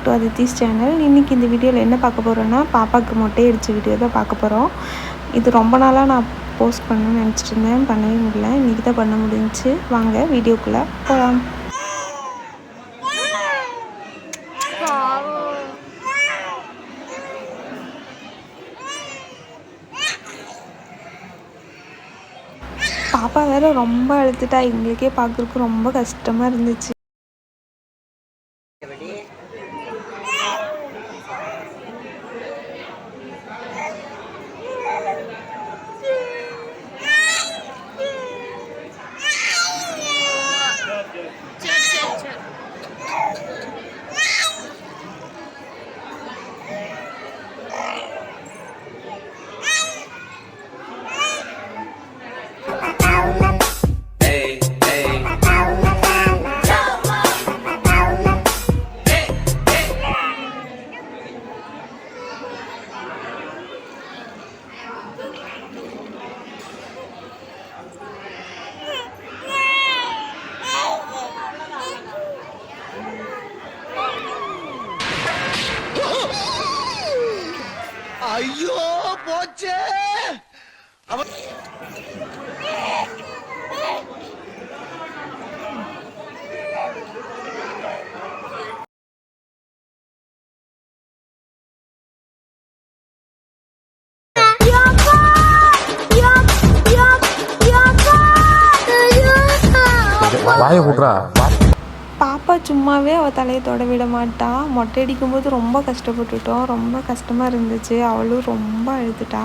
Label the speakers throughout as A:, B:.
A: Back to அதித்திஸ் channel. இன்றைக்கி இந்த வீடியோவில் என்ன பார்க்க போகிறோன்னா, பாப்பாவுக்கு மொட்டை அடித்த வீடியோ தான் பார்க்க போகிறோம். இது ரொம்ப நாளாக நான் போஸ்ட் பண்ணணும்னு நினச்சிட்டு இருந்தேன், பண்ணவே முடியல. இன்றைக்கி தான் பண்ண முடிஞ்சிச்சு. வாங்க வீடியோக்குள்ளே போகலாம். பாப்பா வேறு ரொம்ப அழுத்துட்டா. எங்களுக்கே பார்க்குறதுக்கு ரொம்ப கஷ்டமாக இருந்துச்சு.
B: ஐயோ போச்சே.
C: வாயை விட்றா.
A: பாப்பா சும்மாவே அவள் தலையை தொட விட மாட்டா. மொட்டை அடிக்கும்போது ரொம்ப கஷ்டப்பட்டுட்டோம், ரொம்ப கஷ்டமாக இருந்துச்சு. அவளும் ரொம்ப அழுதுட்டா.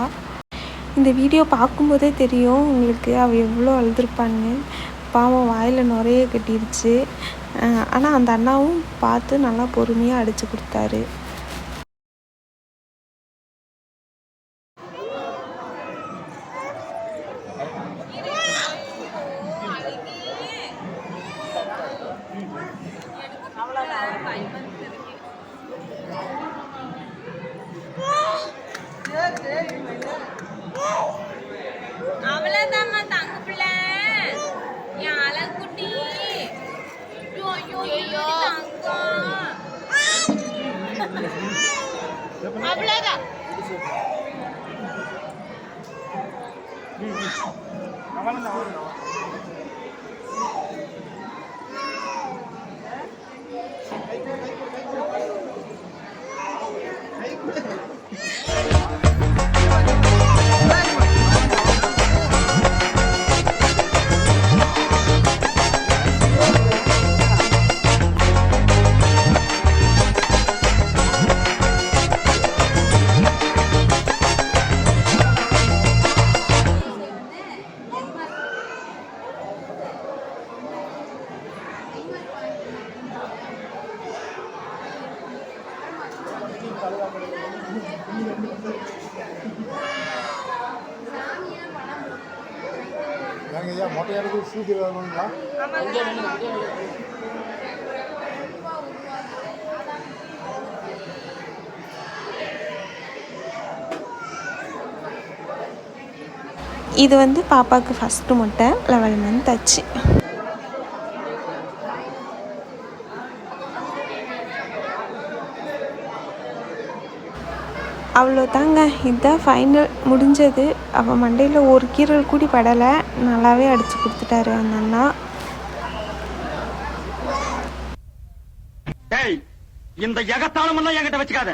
A: இந்த வீடியோ பார்க்கும்போதே தெரியும் உங்களுக்கு அவள் எவ்வளோ அழுதுருப்பான்னு. பாவம் வாயில் நுரைய கட்டிருச்சு. ஆனால் அந்த அண்ணாவும் பார்த்து நல்லா பொறுமையாக அடித்து கொடுத்தாரு.
D: அவ்வளவுதாம்மா தங்க பிள்ளை, என் அழகுட்டி. அவ்வளவுதான்.
C: மொட்டையாருக்கு சூட்டி வரணுங்களா?
A: இது வந்து பாப்பாவுக்கு ஃபஸ்ட்டு மொட்டை, 11 மந்த் ஆச்சு. அவ்வளோதாங்க, இதுதான் ஃபைனல் முடிஞ்சது. அவள் மண்டையில் ஒரு கீரல் கூடி படலை, நல்லாவே அடித்து கொடுத்துட்டாரு அந்த அண்ணா.
B: இந்த எகத்தாளமெல்லாம் என்கிட்ட வச்சுக்காத.